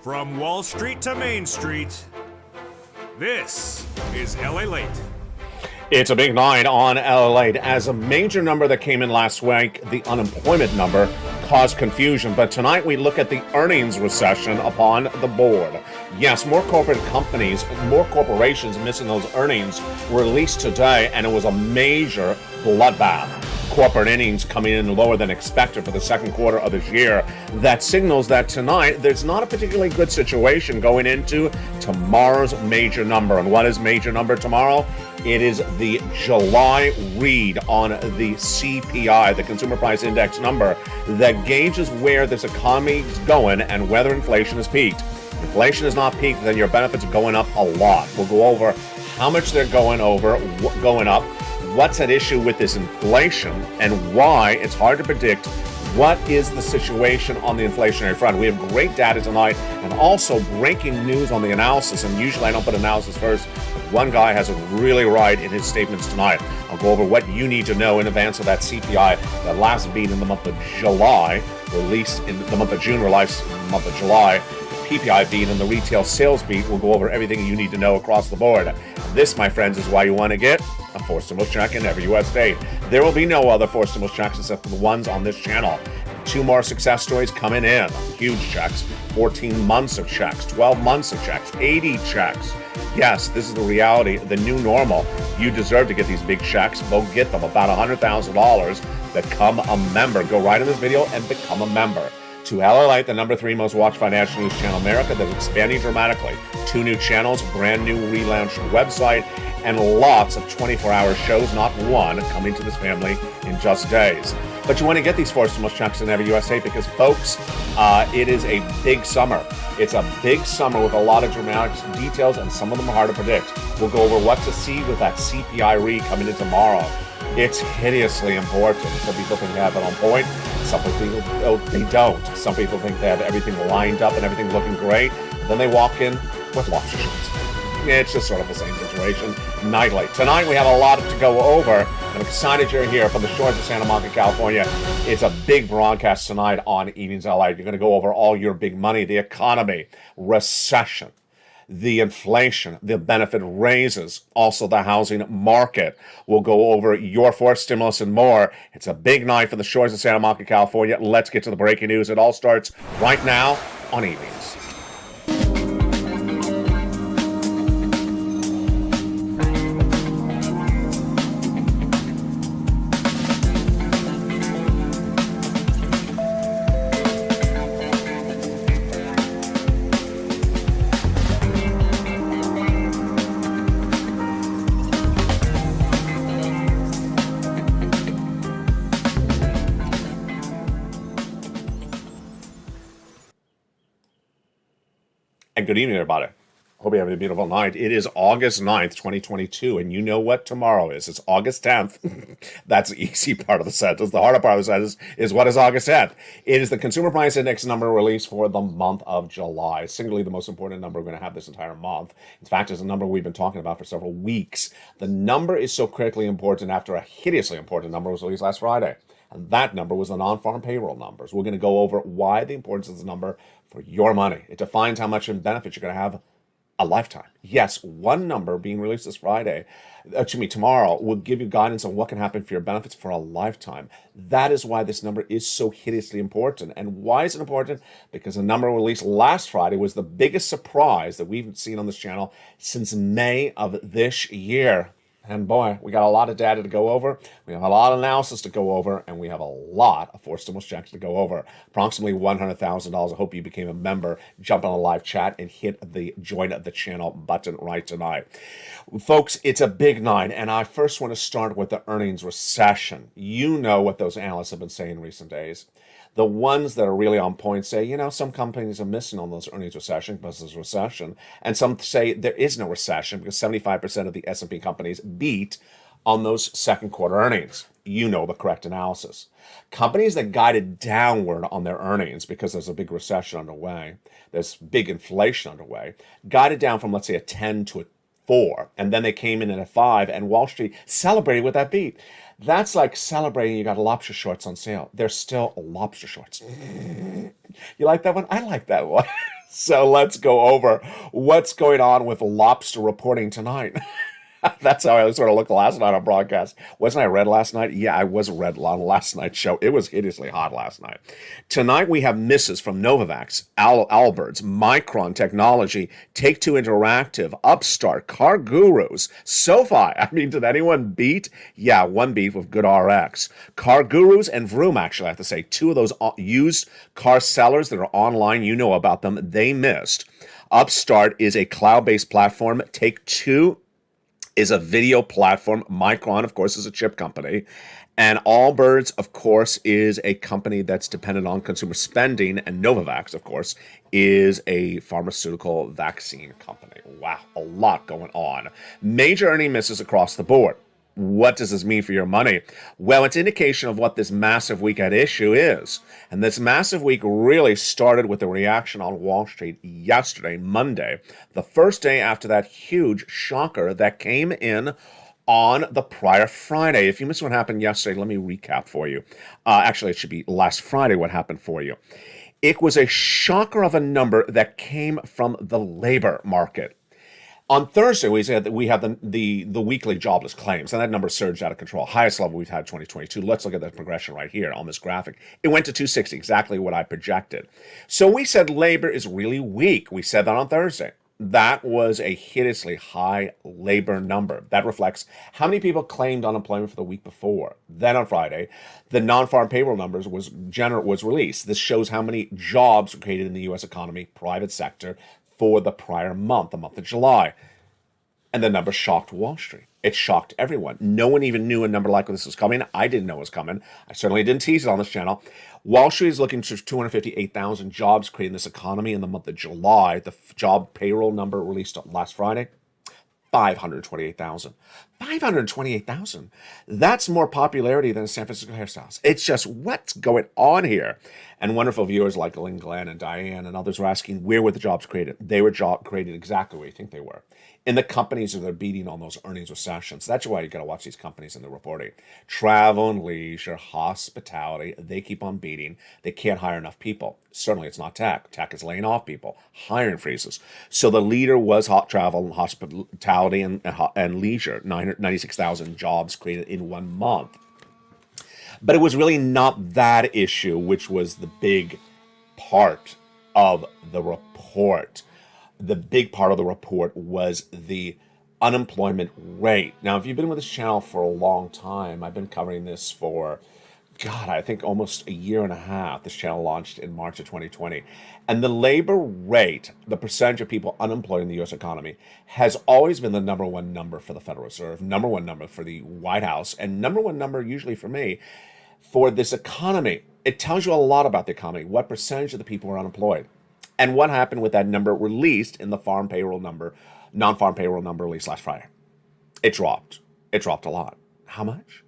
From Wall Street to Main Street, this is LALATE. It's a big night on LALATE as a major number that came in last week, the unemployment number, caused confusion. But tonight we look at the earnings recession upon the board. Yes, more corporate companies, more corporations missing those earnings were released today, and it was a major bloodbath. Corporate earnings coming in lower than expected for the second quarter of this year. That signals that tonight there's not a particularly good situation going into tomorrow's major number. And what is major number tomorrow? It is the July read on the CPI, the Consumer Price Index number, that gauges where this economy is going and whether inflation has peaked. If inflation has not peaked, then your benefits are going up a lot. We'll go over how much they're going up, what's at issue with this inflation, and why it's hard to predict what is the situation on the inflationary front. We have great data tonight and also breaking news on the analysis. And usually I don't put analysis first, but one guy has it really right in his statements tonight. I'll go over what you need to know in advance of that CPI, that last beat in the month of July, released in the month of June, released in the month of July. PPI beat and the retail sales beat. We'll go over everything you need to know across the board. This, my friends, is why you want to get a forced stimulus check in every U.S. state. There will be no other forced stimulus checks except for the ones on this channel. 2 more success stories coming in. Huge checks. 14 months of checks. 12 months of checks. 80 checks. Yes, this is the reality, the new normal. You deserve to get these big checks. Go get them. About $100,000. Become a member. Go right in this video and become a member. To LALATE, the number 3 most watched financial news channel in America, that's expanding dramatically. 2 new channels, brand new relaunched website, and lots of 24-hour shows, not one, coming to this family in just days. But you want to get these forced stimulus checks in every U.S. state because, folks, it is a big summer. It's a big summer with a lot of dramatic details, and some of them are hard to predict. We'll go over what to see with that CPI read coming in tomorrow. It's hideously important. Some people think they have it on point. Some people they don't. Some people think they have everything lined up and everything looking great. Then they walk in with lobster shorts. It's just sort of the same situation nightly. Tonight we have a lot to go over. I'm excited you're here from the shores of Santa Monica, California. It's a big broadcast tonight on Evenings LA. You're going to go over all your big money, the economy, recession, the inflation, the benefit raises, also the housing market. We'll go over your forced stimulus and more. It's a big night for the shores of Santa Monica, California. Let's get to the breaking news. It all starts right now on Evenings. And good evening, everybody. Hope you're having a beautiful night. It is August 9th, 2022, and you know what tomorrow is. It's August 10th. That's the easy part of the sentence. The harder part of the sentence is what is August 10th? It is the Consumer Price Index number released for the month of July. Singularly, the most important number we're going to have this entire month. In fact, it's a number we've been talking about for several weeks. The number is so critically important after a hideously important number was released last Friday. And that number was the non-farm payroll numbers. We're going to go over why the importance of this number for your money. It defines how much in benefits you're going to have a lifetime. Yes, one number being released this tomorrow will give you guidance on what can happen for your benefits for a lifetime. That is why this number is so hideously important. And why is it important? Because the number released last Friday was the biggest surprise that we've seen on this channel since May of this year. And boy, we got a lot of data to go over. We have a lot of analysis to go over, and we have a lot of forced stimulus checks to go over. Approximately $100,000. I hope you became a member. Jump on a live chat and hit the join the channel button right tonight. Folks, it's a big night, and I first want to start with the earnings recession. You know what those analysts have been saying in recent days. The ones that are really on point say, some companies are missing on those earnings recession because there's a recession. And some say there is no recession because 75% of the S&P companies beat on those second quarter earnings. You know the correct analysis. Companies that guided downward on their earnings because there's a big recession underway, there's big inflation underway, guided down from, let's say, a 10 to a 4, and then they came in at a 5, and Wall Street celebrated with that beat. That's like celebrating you got lobster shorts on sale. They're still lobster shorts. You like that one? I like that one. So let's go over what's going on with lobster reporting tonight. That's how I sort of looked last night on broadcast. Wasn't I red last night? Yeah, I was red on last night's show. It was hideously hot last night. Tonight we have misses from Novavax, Alberts, Micron Technology, Take-Two Interactive, Upstart, Car Gurus, SoFi. I mean, did anyone beat? Yeah, one beat with Good RX. Car Gurus and Vroom, actually, I have to say. Two of those used car sellers that are online, you know about them, they missed. Upstart is a cloud-based platform. Take-Two is a video platform. Micron, of course, is a chip company. And Allbirds, of course, is a company that's dependent on consumer spending. And Novavax, of course, is a pharmaceutical vaccine company. Wow, a lot going on. Major earning misses across the board. What does this mean for your money? Well, it's indication of what this massive week at issue is. And this massive week really started with the reaction on Wall Street yesterday, Monday, the first day after that huge shocker that came in on the prior Friday. If you missed what happened yesterday, let me recap for you. Actually, it should be last Friday what happened for you. It was a shocker of a number that came from the labor market. On Thursday, we said that we have the weekly jobless claims, and that number surged out of control. Highest level we've had in 2022. Let's look at the progression right here on this graphic. It went to 260, exactly what I projected. So we said labor is really weak. We said that on Thursday. That was a hideously high labor number. That reflects how many people claimed unemployment for the week before. Then on Friday, the non-farm payroll numbers was released. This shows how many jobs were created in the U.S. economy, private sector, for the prior month, the month of July. And the number shocked Wall Street. It shocked everyone. No one even knew a number like this was coming. I didn't know it was coming. I certainly didn't tease it on this channel. Wall Street is looking for 258,000 jobs created in this economy in the month of July. The job payroll number released last Friday, 528,000. 528,000. That's more popularity than San Francisco hairstyles. It's just, what's going on here? And wonderful viewers like Lynn Glenn and Diane and others were asking, where were the jobs created? They were created exactly where you think they were. In the companies that are beating on those earnings recessions. That's why you got to watch these companies and the reporting. Travel and leisure, hospitality, they keep on beating. They can't hire enough people. Certainly it's not tech. Tech is laying off people. Hiring freezes. So the leader was travel and hospitality and leisure. 96,000 jobs created in 1 month. But it was really not that issue, which was the big part of the report. The big part of the report was the unemployment rate. Now, if you've been with this channel for a long time, I've been covering this for, God, I think almost a year and a half. This channel launched in March of 2020. And the labor rate, the percentage of people unemployed in the U.S. economy, has always been the number one number for the Federal Reserve, number one number for the White House, and number one number usually for me for this economy. It tells you a lot about the economy, what percentage of the people are unemployed. And what happened with that number released in the non-farm payroll number released last Friday? It dropped. It dropped a lot. How much?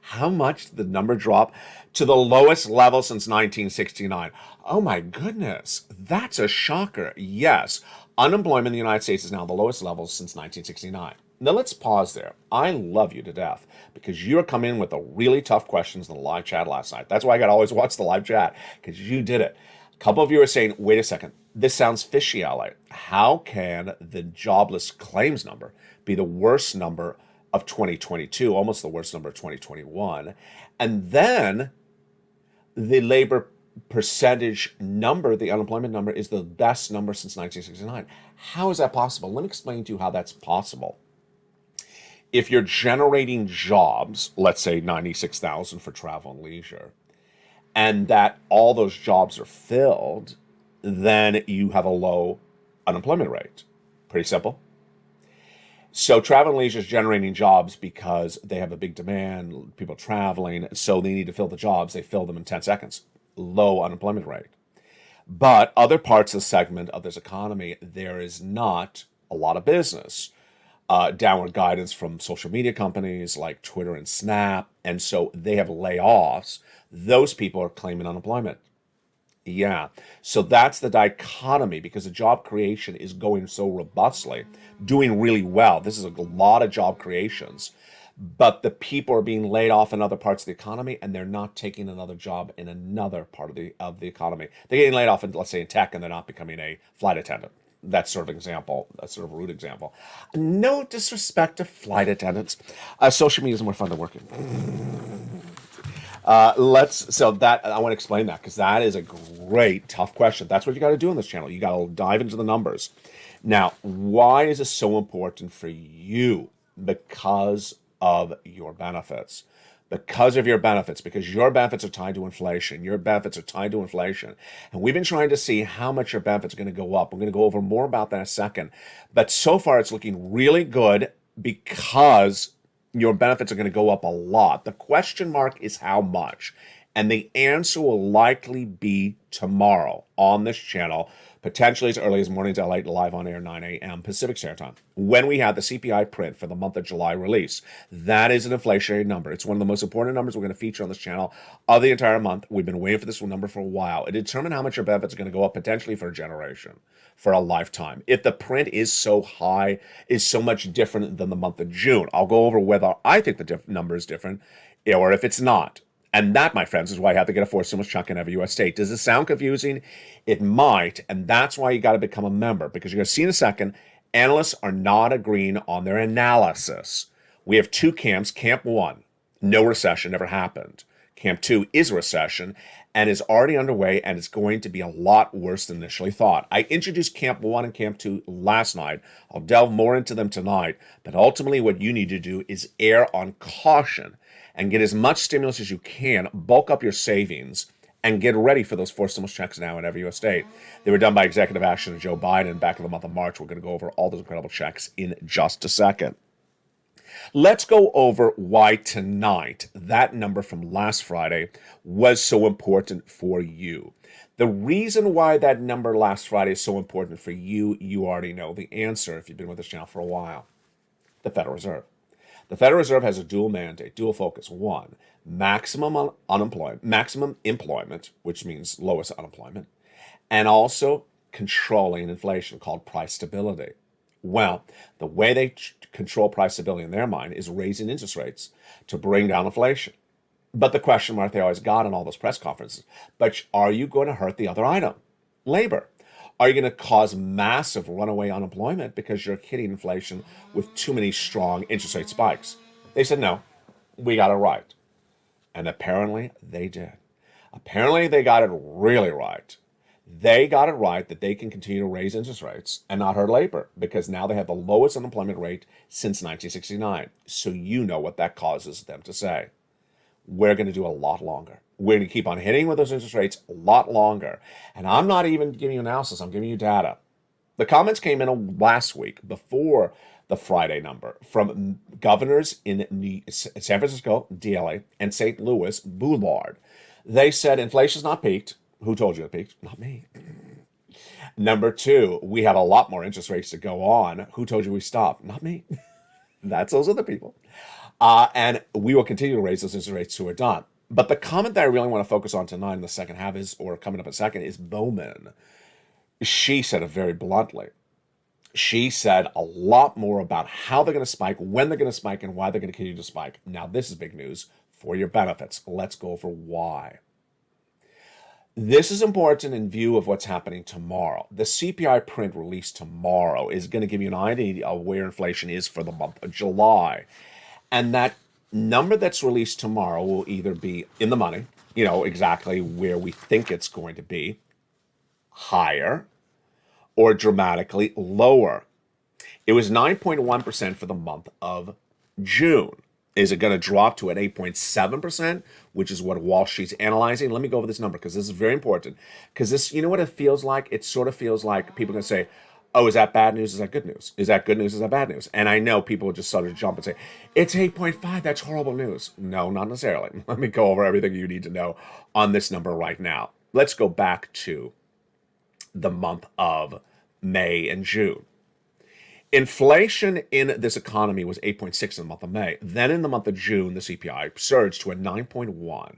How much did the number drop? To the lowest level since 1969. Oh my goodness. That's a shocker. Yes. Unemployment in the United States is now the lowest level since 1969. Now let's pause there. I love you to death because you're coming in with the really tough questions in the live chat last night. That's why I got to always watch the live chat, because you did it. A couple of you are saying, wait a second, this sounds fishy, LA. How can the jobless claims number be the worst number of 2022, almost the worst number of 2021? And then the labor percentage number, the unemployment number, is the best number since 1969. How is that possible? Let me explain to you how that's possible. If you're generating jobs, let's say 96,000 for travel and leisure, and that all those jobs are filled, then you have a low unemployment rate. Pretty simple. So travel and leisure is generating jobs because they have a big demand, people traveling, so they need to fill the jobs. They fill them in 10 seconds. Low unemployment rate. But other parts of the segment of this economy, there is not a lot of business. Downward guidance from social media companies like Twitter and Snap, and so they have layoffs. Those people are claiming unemployment. Yeah, so that's the dichotomy, because the job creation is going so robustly, doing really well. This is a lot of job creations, but the people are being laid off in other parts of the economy, and they're not taking another job in another part of the economy. They're getting laid off, in, let's say, in tech, and they're not becoming a flight attendant. That's sort of example. That's sort of a rude example. No disrespect to flight attendants. Social media is more fun to work in. So that I want to explain that because that is a great tough question. That's what you got to do on this channel. You got to dive into the numbers. Now, why is this so important for you? Because of your benefits. Because of your benefits, because your benefits are tied to inflation. Your benefits are tied to inflation. And we've been trying to see how much your benefits are going to go up. We're going to go over more about that in a second. But so far, it's looking really good because your benefits are going to go up a lot. The question mark is how much. And the answer will likely be tomorrow on this channel, potentially as early as mornings LA live on air 9 a.m. Pacific Standard Time, when we have the CPI print for the month of July release. That is an inflationary number. It's one of the most important numbers we're going to feature on this channel of the entire month. We've been waiting for this number for a while. It determines how much your benefits are going to go up potentially for a generation, for a lifetime. If the print is so high, is so much different than the month of June. I'll go over whether I think the number is different or if it's not. And that, my friends, is why I have to get a fourth stimulus chunk in every U.S. state. Does it sound confusing? It might, and that's why you got to become a member, because you're going to see in a second, analysts are not agreeing on their analysis. We have two camps. Camp 1, no recession, never happened. Camp 2 is a recession and is already underway, and it's going to be a lot worse than initially thought. I introduced Camp 1 and Camp 2 last night. I'll delve more into them tonight, but ultimately what you need to do is err on caution and get as much stimulus as you can, bulk up your savings, and get ready for those four stimulus checks now in every U.S. state. They were done by executive action of Joe Biden back in the month of March. We're going to go over all those incredible checks in just a second. Let's go over why tonight that number from last Friday was so important for you. The reason why that number last Friday is so important for you, you already know the answer if you've been with this channel for a while. The Federal Reserve. The Federal Reserve has a dual mandate, dual focus. One, maximum employment, which means lowest unemployment, and also controlling inflation, called price stability. Well, the way they control price stability in their mind is raising interest rates to bring down inflation. But the question mark they always got in all those press conferences, but are you going to hurt the other item, labor? Are you going to cause massive runaway unemployment because you're hitting inflation with too many strong interest rate spikes? They said, no, we got it right. And apparently they did. Apparently they got it really right. They got it right that they can continue to raise interest rates and not hurt labor because now they have the lowest unemployment rate since 1969. So you know what that causes them to say. We're going to do a lot longer. We're going to keep on hitting with those interest rates a lot longer. And I'm not even giving you analysis. I'm giving you data. The comments came in last week before the Friday number from governors in San Francisco, DLA, and St. Louis, Boulevard. They said inflation's not peaked. Who told you it peaked? Not me. Number 2, we have a lot more interest rates to go on. Who told you we stopped? Not me. That's those other people. And we will continue to raise those interest rates till we're done. But the comment that I really want to focus on tonight in the second half is, or coming up in a second, is Bowman. She said it very bluntly. She said a lot more about how they're going to spike, when they're going to spike, and why they're going to continue to spike. Now, this is big news for your benefits. Let's go over why. This is important in view of what's happening tomorrow. The CPI print released tomorrow is going to give you an idea of where inflation is for the month of July. And that number that's released tomorrow will either be in the money, exactly where we think it's going to be, higher, or dramatically lower. It was 9.1% for the month of June. Is it going to drop to an 8.7%, which is what Wall Street's analyzing? Let me go over this number because this is very important. Because this, you know what it feels like? It sort of feels like people are going to say, oh, is that bad news? Is that good news? Is that good news? Is that bad news? And I know people will just sort of jump and say, it's 8.5. That's horrible news. No, not necessarily. Let me go over everything you need to know on this number right now. Let's go back to the month of May and June. Inflation in this economy was 8.6 in the month of May. Then in the month of June, the CPI surged to a 9.1.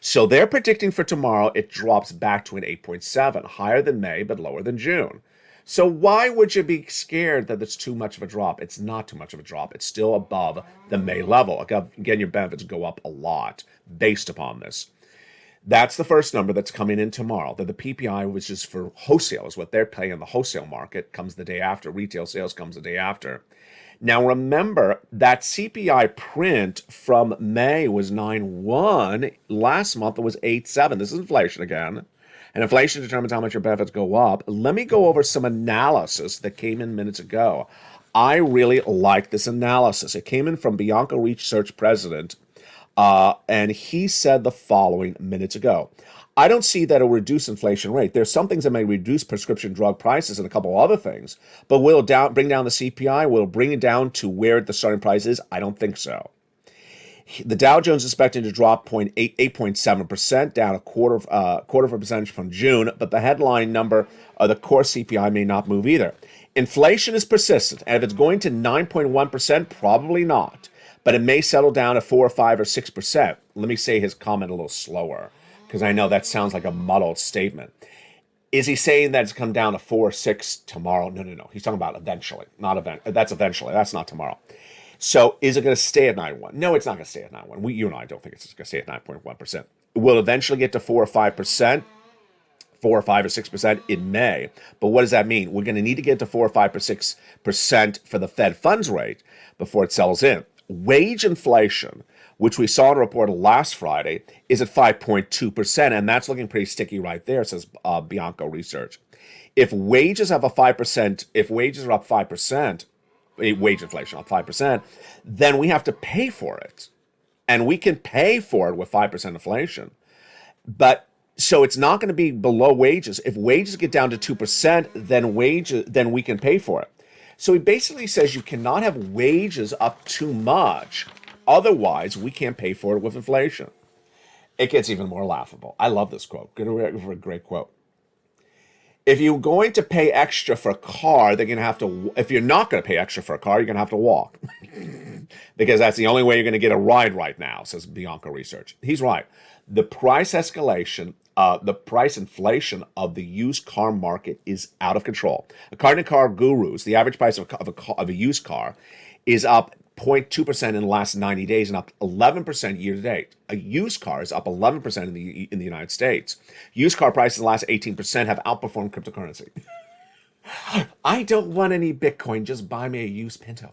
So they're predicting for tomorrow it drops back to an 8.7, higher than May but lower than June. So why would you be scared that it's too much of a drop? It's not too much of a drop. It's still above the May level. Again, your benefits go up a lot based upon this. That's the first number that's coming in tomorrow. The PPI, which is for wholesale, is what they're paying in the wholesale market, comes the day after. Retail sales comes the day after. Now remember, that CPI print from May was 9.1. Last month it was 8.7. This is inflation again. And inflation determines how much your benefits go up. Let me go over some analysis that came in minutes ago. I really like this analysis. It came in from Bianco Research President, and he said the following minutes ago. I don't see that it'll reduce inflation rate. There's some things that may reduce prescription drug prices and a couple other things, but will it bring down the CPI? Will it bring it down to where the starting price is? I don't think so. The Dow Jones is expecting to drop 8.7%, down a quarter of a percentage from June, but the headline number of the core CPI may not move either. Inflation is persistent, and if it's going to 9.1%, probably not, but it may settle down to 4 or 5 or 6%. Let me say his comment a little slower, because I know that sounds like a muddled statement. Is he saying that it's come down to 4 or 6 tomorrow? No. He's talking about eventually, not event. That's eventually. That's not tomorrow. So is it going to stay at 9.1? No, it's not going to stay at 9.1. You and I don't think it's going to stay at 9.1%. It will eventually get to 4 or 5%, 4 or 5 or 6% in May. But what does that mean? We're going to need to get to 4 or 5 or 6% for the Fed funds rate before it settles in. Wage inflation, which we saw in a report last Friday, is at 5.2%, and that's looking pretty sticky right there, says Bianco Research. If wages have a 5%, if wages are up 5%, wage inflation up 5%, then we have to pay for it. And we can pay for it with 5% inflation. But so it's not going to be below wages. If wages get down to 2%, then we can pay for it. So he basically says you cannot have wages up too much. Otherwise, we can't pay for it with inflation. It gets even more laughable. I love this quote. A great quote. If you're going to pay extra for a car, they're going to have to. If you're not going to pay extra for a car, you're going to have to walk. Because that's the only way you're going to get a ride right now, says Bianco Research. He's right. The price escalation, the price inflation of the used car market is out of control. According to Car Gurus, the average price of a used car is up 0.2% in the last 90 days and up 11% year to date. A used car is up 11% in the United States. Used car prices in the last 18% have outperformed cryptocurrency. I don't want any Bitcoin, just buy me a used Pinto.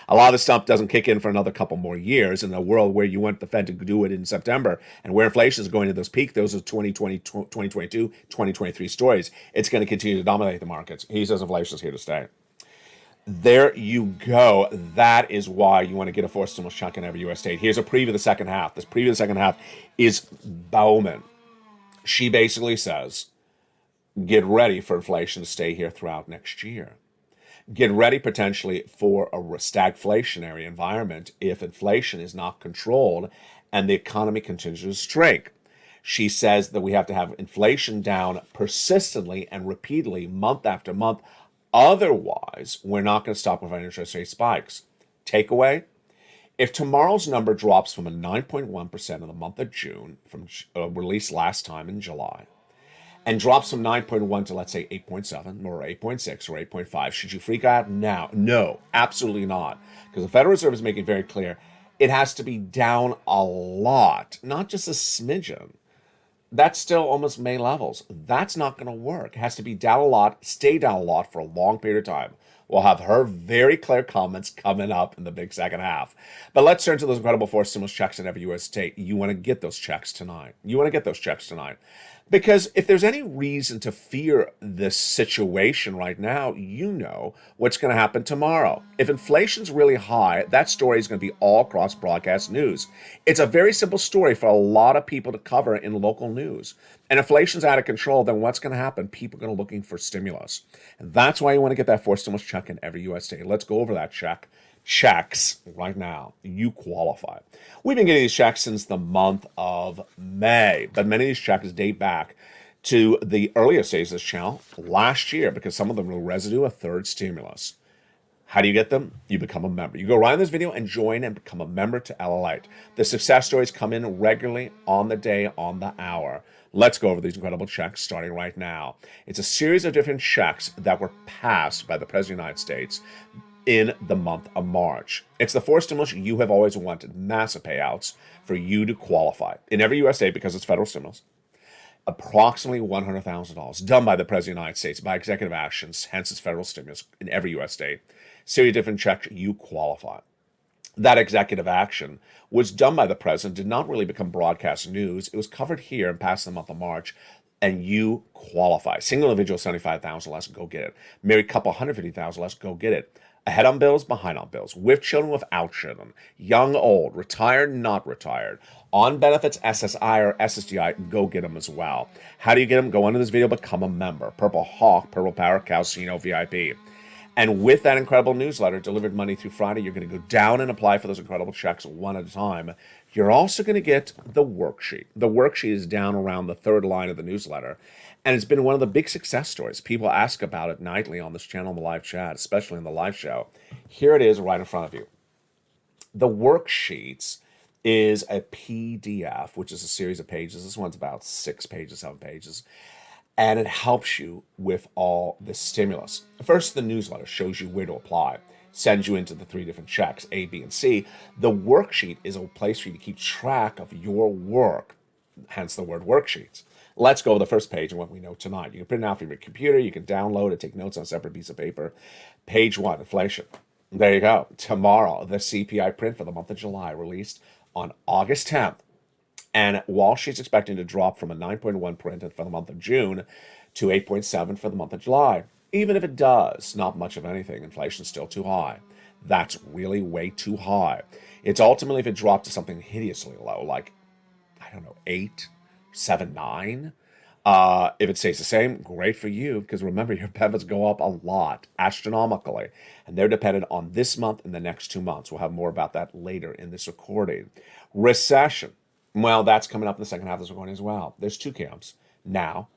A lot of this stuff doesn't kick in for another couple more years. In a world where you want the Fed to do it in September and where inflation is going to those peaks, those are 2020, 2022, 2023 stories. It's going to continue to dominate the markets. He says inflation is here to stay. There you go. That is why you want to get a forced stimulus chunk in every U.S. state. Here's a preview of the second half. This preview of the second half is Bowman. She basically says, get ready for inflation to stay here throughout next year. Get ready potentially for a stagflationary environment if inflation is not controlled and the economy continues to shrink. She says that we have to have inflation down persistently and repeatedly month after month. Otherwise, we're not going to stop with our interest rate spikes. Takeaway, if tomorrow's number drops from a 9.1% in the month of June, from released last time in July, and drops from 9.1 to, let's say, 8.7 or 8.6 or 8.5, should you freak out now? No, absolutely not. Because the Federal Reserve is making very clear it has to be down a lot, not just a smidgen. That's still almost May levels. That's not going to work. It has to be down a lot, stay down a lot for a long period of time. We'll have her very clear comments coming up in the big second half. But let's turn to those incredible forced stimulus checks in every U.S. state. You want to get those checks tonight. Because if there's any reason to fear this situation right now, you know what's going to happen tomorrow. If inflation's really high, that story is going to be all across broadcast news. It's a very simple story for a lot of people to cover in local news. And inflation's out of control, then what's going to happen? People are going to be looking for stimulus. And that's why you want to get that forced stimulus check in every U.S. state. Let's go over that checks right now. You qualify. We've been getting these checks since the month of May, but many of these checks date back to the earliest days of this channel last year because some of them were residue of third stimulus. How do you get them? You become a member. You go right in this video and join and become a member to LALATE. The success stories come in regularly on the day, on the hour. Let's go over these incredible checks starting right now. It's a series of different checks that were passed by the President of the United States in the month of March. It's the four stimulus you have always wanted, massive payouts for you to qualify. In every U.S. state, because it's federal stimulus, approximately $100,000 done by the President of the United States by executive actions, hence it's federal stimulus in every U.S. state. Series of different checks, you qualify. That executive action was done by the president, did not really become broadcast news. It was covered here and passed the month of March, and you qualify. Single individual, 75,000 less, go get it. Married couple, 150,000 less, go get it. Ahead on bills, behind on bills. With children, without children. Young, old, retired, not retired. On benefits, SSI or SSDI, go get them as well. How do you get them? Go under this video, become a member. Purple Hawk, Purple Power, Calcino, VIP. And with that incredible newsletter delivered Monday through Friday, you're going to go down and apply for those incredible checks one at a time. You're also going to get the worksheet. The worksheet is down around the third line of the newsletter. And it's been one of the big success stories. People ask about it nightly on this channel in the live chat, especially in the live show. Here it is right in front of you. The worksheets is a PDF, which is a series of pages. This one's about 6 pages, 7 pages. And it helps you with all the stimulus. First, the newsletter shows you where to apply, sends you into the 3 different checks, A, B, and C. The worksheet is a place for you to keep track of your work, hence the word worksheets. Let's go to the first page and what we know tonight. You can print it out from your computer. You can download it, take notes on a separate piece of paper. Page 1, inflation. There you go. Tomorrow, the CPI print for the month of July, released on August 10th. And Wallstreet's expecting to drop from a 9.1 print for the month of June to 8.7 for the month of July. Even if it does, not much of anything. Inflation's still too high. That's really way too high. It's ultimately if it dropped to something hideously low, like, I don't know, 8, 7, 9. If it stays the same, great for you, because remember, your benefits go up a lot, astronomically, and they're dependent on this month and the next 2 months. We'll have more about that later in this recording. Recession. Well, that's coming up in the second half of this recording as well. There's 2 camps now.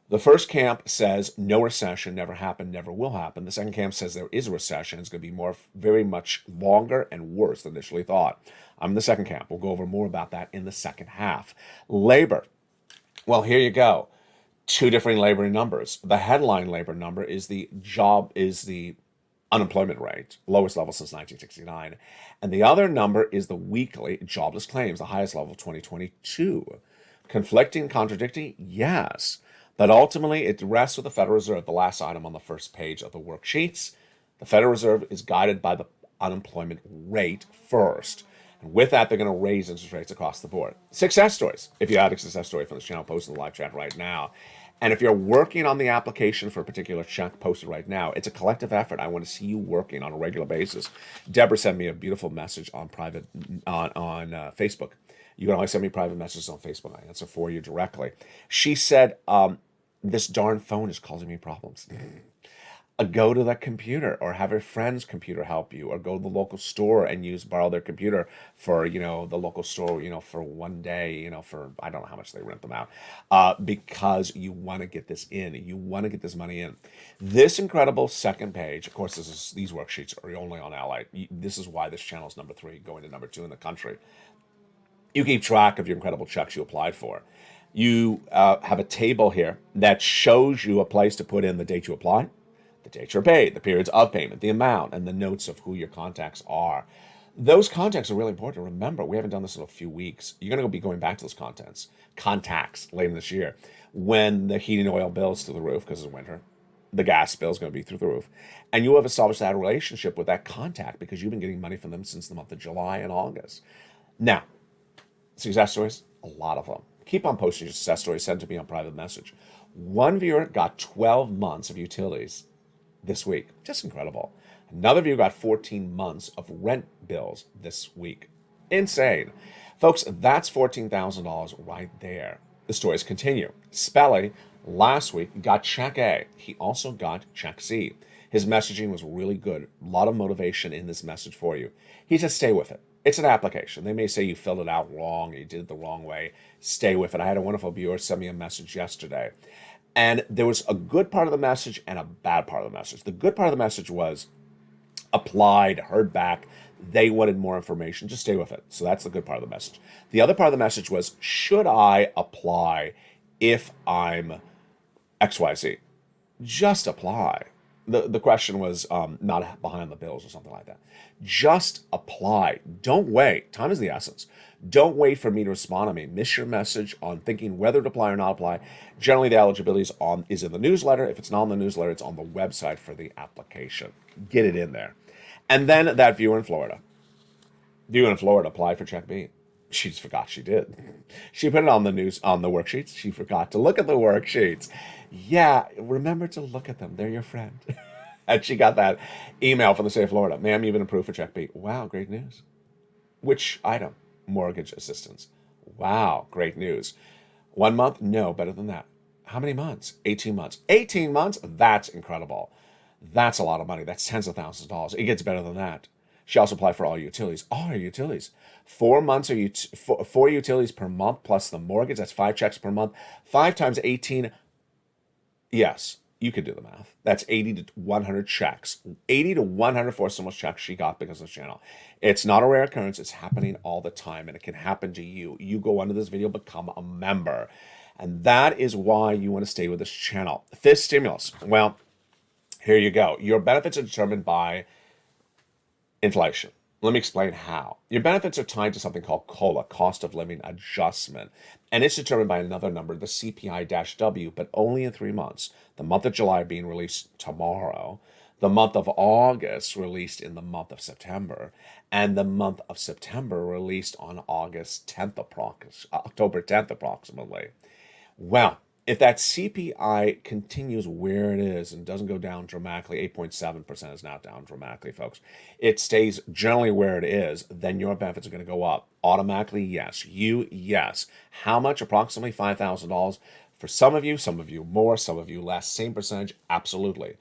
The first camp says no recession, never happened, never will happen. The second camp says there is a recession. It's going to be very much longer and worse than initially thought. I'm in the second camp. We'll go over more about that in the second half. Labor. Well, here you go. 2 different labor numbers. The headline labor number is the unemployment rate, lowest level since 1969. And the other number is the weekly jobless claims, the highest level of 2022. Conflicting, contradicting? Yes. But ultimately, it rests with the Federal Reserve, the last item on the first page of the worksheets. The Federal Reserve is guided by the unemployment rate first. And with that, they're going to raise interest rates across the board. Success stories. If you had a success story from this channel, post in the live chat right now. And if you're working on the application for a particular check, post it right now. It's a collective effort. I want to see you working on a regular basis. Deborah sent me a beautiful message on private on Facebook. You can always send me private messages on Facebook. I answer for you directly. She said, this darn phone is causing me problems. Go to the computer or have your friend's computer help you, or go to the local store and borrow their computer for, the local store, for one day, for, I don't know how much they rent them out, because you want to get this in. You want to get this money in. This incredible second page, of course, these worksheets are only on LALATE. This is why this channel is number 3, going to number 2 in the country. You keep track of your incredible checks you applied for. You have a table here that shows you a place to put in the date you applied, the date you're paid, the periods of payment, the amount, and the notes of who your contacts are. Those contacts are really important. Remember, we haven't done this in a few weeks. You're going to be going back to those contacts later this year, when the heating oil bill is through the roof because it's winter. The gas bill is going to be through the roof. And you have established that relationship with that contact because you've been getting money from them since the month of July and August. Now, success stories, a lot of them. Keep on posting your success stories, send to me on private message. One viewer got 12 months of utilities this week. Just incredible. Another viewer got 14 months of rent bills this week. Insane. Folks, that's $14,000 right there. The stories continue. Spelly, last week, got check A. He also got check C. His messaging was really good. A lot of motivation in this message for you. He said, stay with it. It's an application. They may say you filled it out wrong, you did it the wrong way. Stay with it. I had a wonderful viewer send me a message yesterday. And there was a good part of the message and a bad part of the message. The good part of the message was, applied, heard back. They wanted more information. Just stay with it. So that's the good part of the message. The other part of the message was, should I apply if I'm XYZ? Just apply. The question was not behind the bills or something like that. Just apply. Don't wait. Time is the essence. Don't wait for me to respond to me. Miss your message on thinking whether to apply or not apply. Generally, the eligibility is in the newsletter. If it's not in the newsletter, it's on the website for the application. Get it in there. And then that viewer in Florida. Viewer in Florida applied for Check B. She just forgot she did. She put it on the worksheets. She forgot to look at the worksheets. Yeah, remember to look at them. They're your friend. And she got that email from the state of Florida. Ma'am, you've been approved for Check B. Wow, great news. Which item? Mortgage assistance. Wow, great news. 1 month? No, better than that. How many months? 18 months. 18 months? That's incredible. That's a lot of money. That's tens of thousands of dollars. It gets better than that. She also applied for all utilities. All her utilities. 4 months four utilities per month plus the mortgage. That's 5 checks per month. 5 times 18. Yes, you could do the math. That's 80 to 100 checks. 80 to 100 for so much checks she got because of the channel. It's not a rare occurrence. It's happening all the time, and it can happen to you. You go under this video, become a member. And that is why you want to stay with this channel. Fifth stimulus. Well, here you go. Your benefits are determined by inflation. Let me explain how. Your benefits are tied to something called COLA, cost of living adjustment, and it's determined by another number, the CPI-W, but only in 3 months. The month of July being released tomorrow, the month of August released in the month of September, and the month of September released on October 10th approximately. Well, if that CPI continues where it is and doesn't go down dramatically, 8.7% is now down dramatically, folks. It stays generally where it is, then your benefits are going to go up. Automatically, yes. Yes. How much? Approximately $5,000. For some of you more, some of you less. Same percentage, absolutely.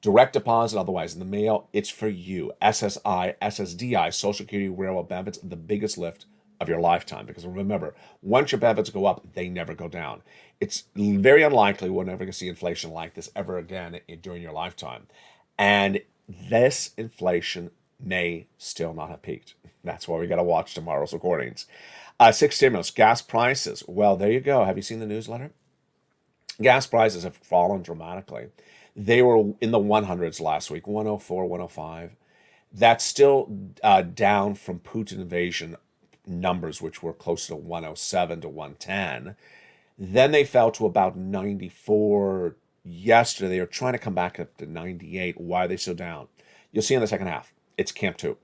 Direct deposit, otherwise in the mail, it's for you. SSI, SSDI, Social Security Railroad benefits, the biggest lift of your lifetime. Because remember, once your benefits go up, they never go down. It's very unlikely we're never going to see inflation like this ever again during your lifetime. And this inflation may still not have peaked. That's why we got to watch tomorrow's recordings. Sixth stimulus, gas prices. Well, there you go. Have you seen the newsletter? Gas prices have fallen dramatically. They were in the 100s last week, 104, 105. That's still down from Putin invasion numbers, which were close to 107 to 110. Then they fell to about 94 yesterday. They are trying to come back up to 98. Why are they so down? You'll see in the second half. It's Camp 2.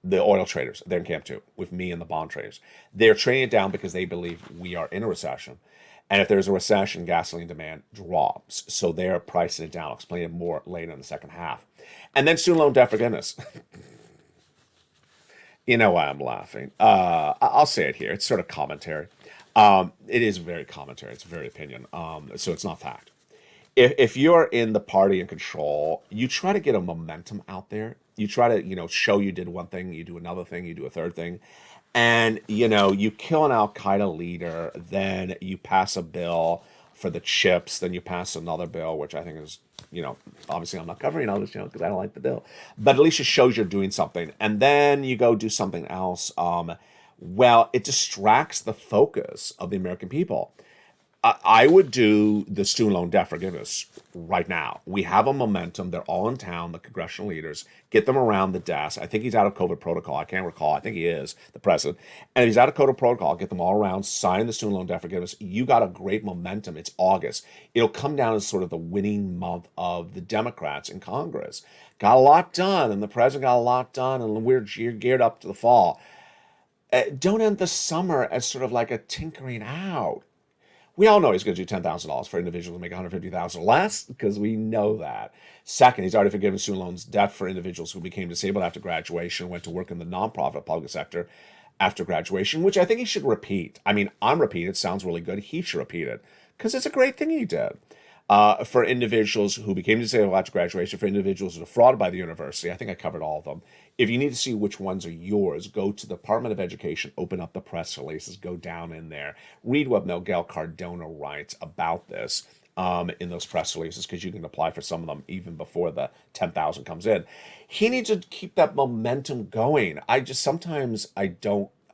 The oil traders, they're in Camp 2 with me and the bond traders. They're trading it down because they believe we are in a recession. And if there's a recession, gasoline demand drops. So they're pricing it down. I'll explain it more later in the second half. And then student loan debt forgiveness. You know why I'm laughing. I'll say it here. It's sort of commentary. It is very commentary. It's very opinion. So it's not fact. If you're in the party in control, you try to get a momentum out there. You try to, show you did one thing, you do another thing, you do a third thing. And, you kill an Al-Qaeda leader, then you pass a bill for the chips, then you pass another bill, which I think is, obviously I'm not covering all this, because I don't like the bill. But at least it shows you're doing something. And then you go do something else. Well, it distracts the focus of the American people. I would do the student loan debt forgiveness right now. We have a momentum. They're all in town, the congressional leaders. Get them around the desk. I think he's out of COVID protocol. I can't recall. I think he is, the president. And if he's out of COVID protocol, get them all around, sign the student loan debt forgiveness. You got a great momentum. It's August. It'll come down as sort of the winning month of the Democrats in Congress. Got a lot done, and the president got a lot done, and we're geared up to the fall. Don't end the summer as sort of like a tinkering out. We all know he's going to do $10,000 for individuals who make $150,000 less, because we know that. Second, he's already forgiven student loans debt for individuals who became disabled after graduation, went to work in the nonprofit public sector after graduation, which I think he should repeat. I mean, I'm repeating. It sounds really good. He should repeat it because it's a great thing he did. For individuals who became disabled after graduation, for individuals who were defrauded by the university. I think I covered all of them. If you need to see which ones are yours, go to the Department of Education, open up the press releases, go down in there, read what Miguel Cardona writes about this. in those press releases, because you can apply for some of them even before the 10,000 comes in. He needs to keep that momentum going. I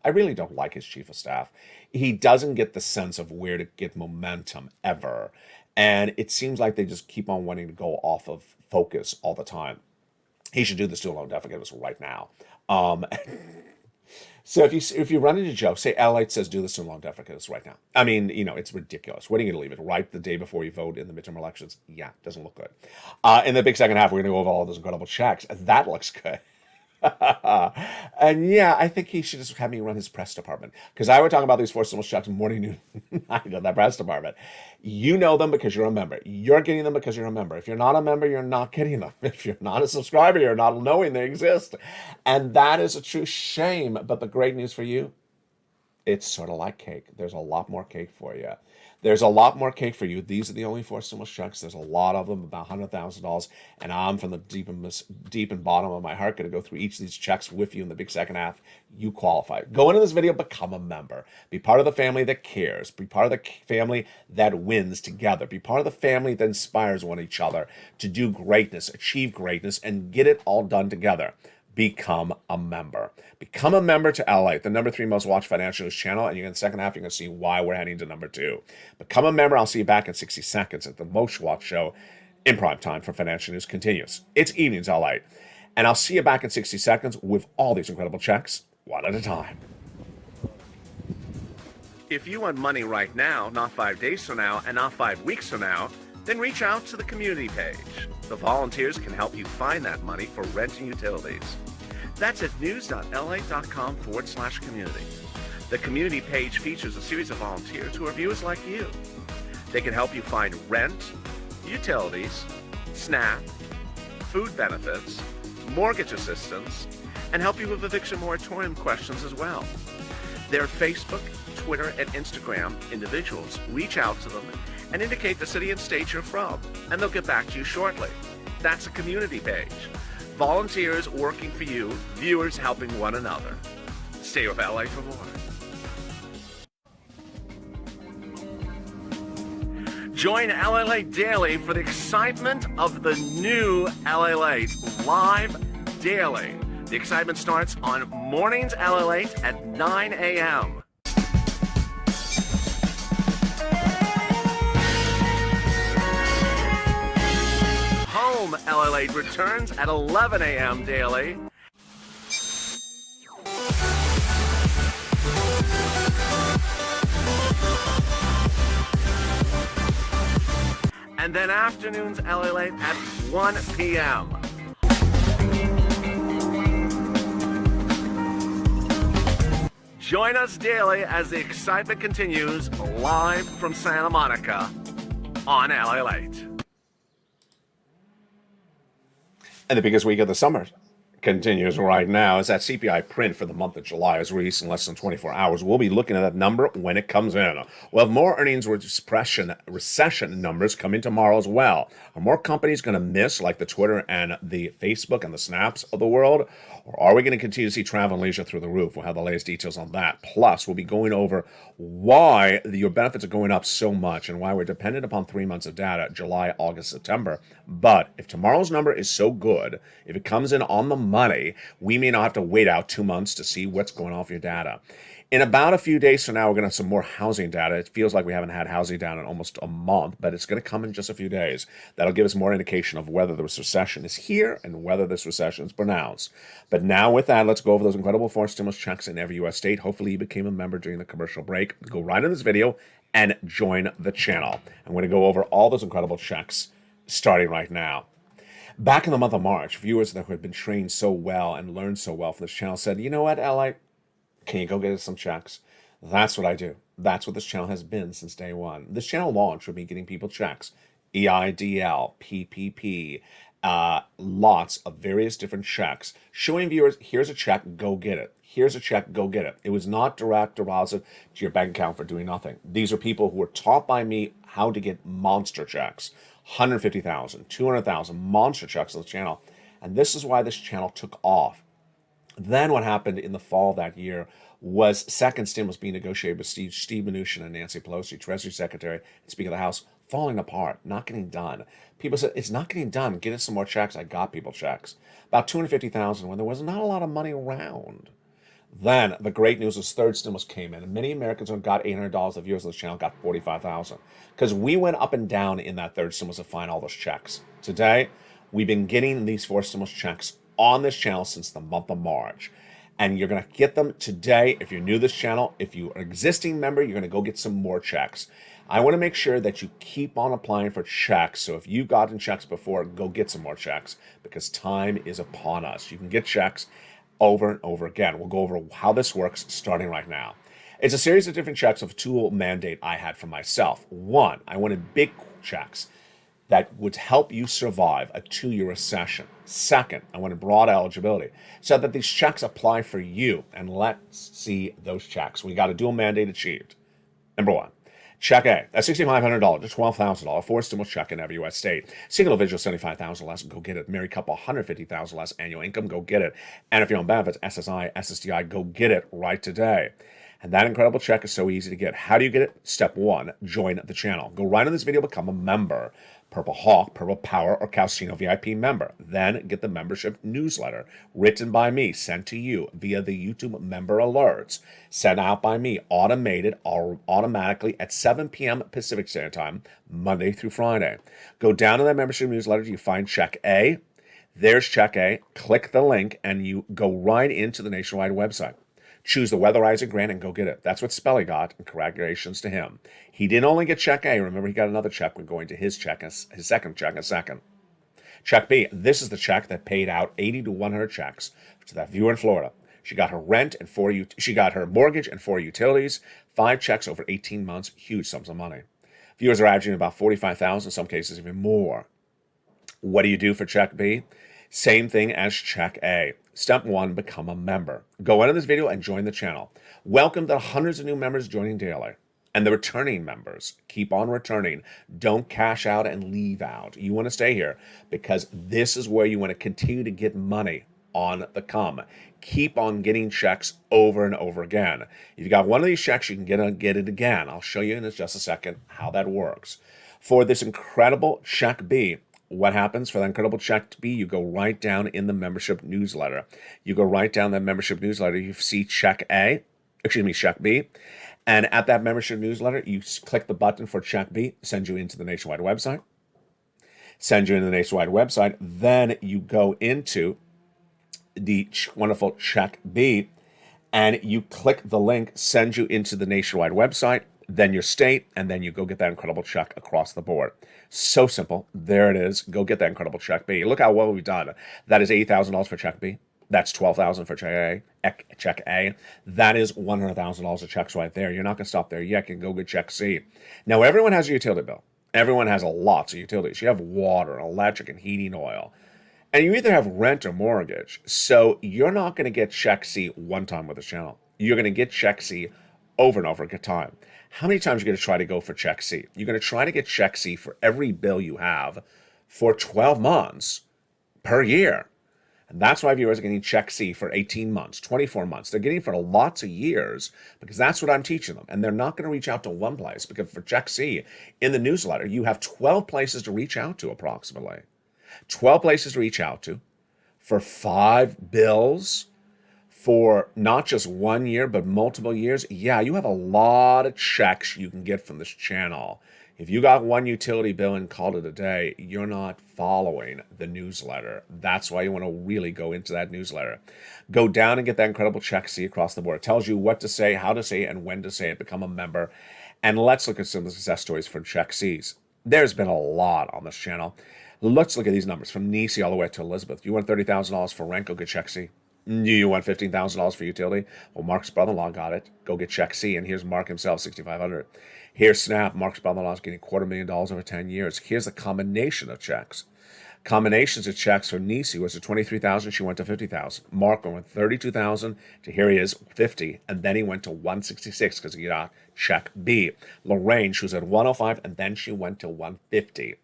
really don't like his chief of staff. He doesn't get the sense of where to get momentum ever. And it seems like they just keep on wanting to go off of focus all the time. He should do the student loan debt forgiveness right now. So if you run into Joe, say LALATE says do the student loan debt forgiveness right now. I mean, it's ridiculous. When are you going to leave it right the day before you vote in the midterm elections? Yeah, doesn't look good. In the big second half, we're going to go over all those incredible checks. That looks good. And yeah, I think he should just have me run his press department, because I would talk about these four stimulus checks morning, noon, night in that press department. You know them because you're a member. You're getting them because you're a member. If you're not a member, you're not getting them. If you're not a subscriber, you're not knowing they exist. And that is a true shame. But the great news for you, it's sort of like cake. There's a lot more cake for you. There's a lot more cake for you. These are the only four stimulus checks. There's a lot of them, about $100,000. And I'm from the deep and bottom of my heart going to go through each of these checks with you in the big second half. You qualify. Go into this video, become a member. Be part of the family that cares. Be part of the family that wins together. Be part of the family that inspires one each other to do greatness, achieve greatness, and get it all done together. Become a member. Become a member to LALATE, the #3 most watched financial news channel, and in the second half, you're going to see why we're heading to #2. Become a member. I'll see you back in 60 seconds at the most watched show in prime time for financial news continues. It's evenings, LALATE. And I'll see you back in 60 seconds with all these incredible checks, one at a time. If you want money right now, not 5 days from now, and not 5 weeks from now, then reach out to the community page. The volunteers can help you find that money for rent and utilities. That's at news.lalate.com/community. The community page features a series of volunteers who are viewers like you. They can help you find rent, utilities, SNAP, food benefits, mortgage assistance, and help you with eviction moratorium questions as well. Their Facebook, Twitter, and Instagram individuals reach out to them and indicate the city and state you're from, and they'll get back to you shortly. That's a community page. Volunteers working for you, viewers helping one another. Stay with LA for more. Join LALATE Daily for the excitement of the new LALATE live daily. The excitement starts on mornings LALATE at 9 a.m. Home LALATE returns at 11 a.m. daily. And then afternoons LALATE at 1 p.m. Join us daily as the excitement continues live from Santa Monica on LALATE. And the biggest week of the summer continues right now as that CPI print for the month of July is released in less than 24 hours. We'll be looking at that number when it comes in. We'll have more earnings recession numbers coming tomorrow as well. Are more companies going to miss, like the Twitter and the Facebook and the Snaps of the world? Or are we going to continue to see travel and leisure through the roof? We'll have the latest details on that. Plus, we'll be going over why your benefits are going up so much and why we're dependent upon 3 months of data, July, August, September. But if tomorrow's number is so good, if it comes in on the money, we may not have to wait out 2 months to see what's going on with your data. In about a few days from now, we're going to have some more housing data. It feels like we haven't had housing data in almost a month, but it's going to come in just a few days. That'll give us more indication of whether this recession is here and whether this recession is pronounced. But now with that, let's go over those incredible 4 stimulus checks in every U.S. state. Hopefully you became a member during the commercial break. Go right in this video and join the channel. I'm going to go over all those incredible checks starting right now. Back in the month of March, viewers that had been trained so well and learned so well from this channel said, you know what, LA, can you go get us some checks? That's what I do. That's what this channel has been since day one. This channel launched with me getting people checks, EIDL, PPP, lots of various different checks, showing viewers, here's a check, go get it. Here's a check, go get it. It was not direct deposit to your bank account for doing nothing. These are people who were taught by me how to get monster checks, 150,000, 200,000 monster checks on the channel. And this is why this channel took off. Then what happened in the fall of that year was second stimulus being negotiated with Steve Mnuchin and Nancy Pelosi, Treasury Secretary and Speaker of the House, falling apart, not getting done. People said, it's not getting done. Get us some more checks. I got people checks. About 250,000 when there was not a lot of money around. Then the great news was third stimulus came in, and many Americans who got $800, the viewers of this channel got 45,000 because we went up and down in that third stimulus to find all those checks. Today, we've been getting these fourth stimulus checks on this channel since the month of March. And you're going to get them today. If you're new to this channel, if you're an existing member, you're going to go get some more checks. I want to make sure that you keep on applying for checks. So if you've gotten checks before, go get some more checks because time is upon us. You can get checks over and over again. We'll go over how this works starting right now. It's a series of different checks of tool mandate I had for myself. One, I wanted big checks that would help you survive a 2-year recession. Second, I wanted broad eligibility so that these checks apply for you. And let's see those checks. We got a dual mandate achieved. Number one, check A, that's $6,500 to $12,000 for stimulus check in every U.S. state. Single individual, $75,000 less, go get it. Married couple, $150,000 less annual income, go get it. And if you're on benefits, SSI, SSDI, go get it right today. And that incredible check is so easy to get. How do you get it? Step one, join the channel. Go right in this video, become a member. Purple Hawk, Purple Power, or Calcino VIP member. Then get the membership newsletter written by me, sent to you via the YouTube member alerts, sent out by me, automated or automatically at 7 p.m. Pacific Standard Time, Monday through Friday. Go down to that membership newsletter, you find check A. There's check A. Click the link, and you go right into the nationwide website. Choose the Weatherizer grant and go get it. That's what Spelly got, and congratulations to him. He didn't only get check A. Remember, he got another check. We're going to his check, his second check in a second. Check B. This is the check that paid out 80 to 100 checks to that viewer in Florida. She got her rent and she got her mortgage and 4 utilities. 5 checks over 18 months. Huge sums of money. Viewers are averaging about 45,000, in some cases even more. What do you do for check B? Same thing as check A. Step 1, become a member. Go into this video and join the channel. Welcome the hundreds of new members joining daily. And the returning members, keep on returning. Don't cash out and leave out. You want to stay here because this is where you want to continue to get money on the come. Keep on getting checks over and over again. If you got one of these checks, you can get it again. I'll show you in just a second how that works. For this incredible check B, what happens for that incredible check B? You go right down in the membership newsletter. You go right down that membership newsletter. You see check B. And at that membership newsletter, you click the button for check B, send you into the nationwide website. Then you go into the wonderful check B, and you click the link, send you into the nationwide website, then your state, and then you go get that incredible check across the board. So simple. There it is. Go get that incredible check B. Look how well we've done. That is $80,000 for check B. That's $12,000 for check A. That is $100,000 of checks right there. You're not going to stop there yet. You can go get check C. Now, everyone has a utility bill. Everyone has lots of utilities. You have water, electric, and heating oil. And you either have rent or mortgage. So you're not going to get check C one time with this channel. You're going to get check C over and over again time. How many times are you going to try to go for check C? You're going to try to get check C for every bill you have for 12 months per year. And that's why viewers are getting check C for 18 months, 24 months. They're getting it for lots of years because that's what I'm teaching them. And they're not going to reach out to one place because for check C in the newsletter, you have 12 places to reach out to approximately. 12 places to reach out to for 5 bills for not just 1 year, but multiple years. Yeah, you have a lot of checks you can get from this channel. If you got one utility bill and called it a day, you're not following the newsletter. That's why you want to really go into that newsletter. Go down and get that incredible check C across the board. It tells you what to say, how to say it, and when to say it. Become a member. And let's look at some of the success stories for check Cs. There's been a lot on this channel. Let's look at these numbers from Nisi all the way to Elizabeth. You want $30,000 for rent, go get check C. You want $15,000 for utility? Well, Mark's brother-in-law got it. Go get check C. And here's Mark himself, $6,500. Here's Snap. Mark's brother-in-law is getting $250,000 over 10 years. Here's a combination of checks. Combinations of checks for Nisi was at $23,000. She went to $50,000. Mark went $32,000 to here he is $50,000, and then he went to $166,000 because he got check B. Lorraine, she was at $105,000, and then she went to $150,000.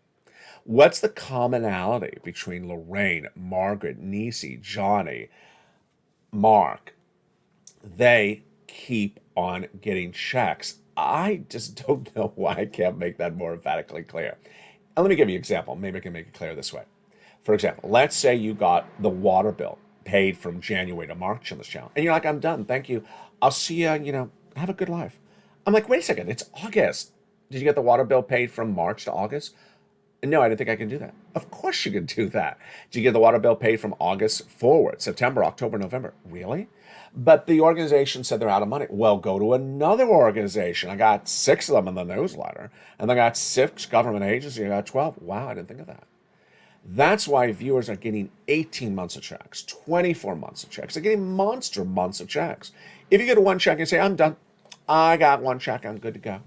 What's the commonality between Lorraine, Margaret, Nisi, Johnny, Mark? They keep on getting checks. I just don't know why I can't make that more emphatically clear. And let me give you an example. Maybe I can make it clear this way. For example, let's say you got the water bill paid from January to March on this channel, and you're like, I'm done, thank you. I'll see you, have a good life. I'm like, wait a second, it's August. Did you get the water bill paid from March to August? No, I didn't think I can do that. Of course you can do that. Did you get the water bill paid from August forward, September, October, November? Really? But the organization said they're out of money. Well, go to another organization. I got 6 of them in the newsletter, and I got 6 government agencies. I got 12. Wow, I didn't think of that. That's why viewers are getting 18 months of checks, 24 months of checks. They're getting monster months of checks. If you get one check and say, I'm done, I got one check, I'm good to go.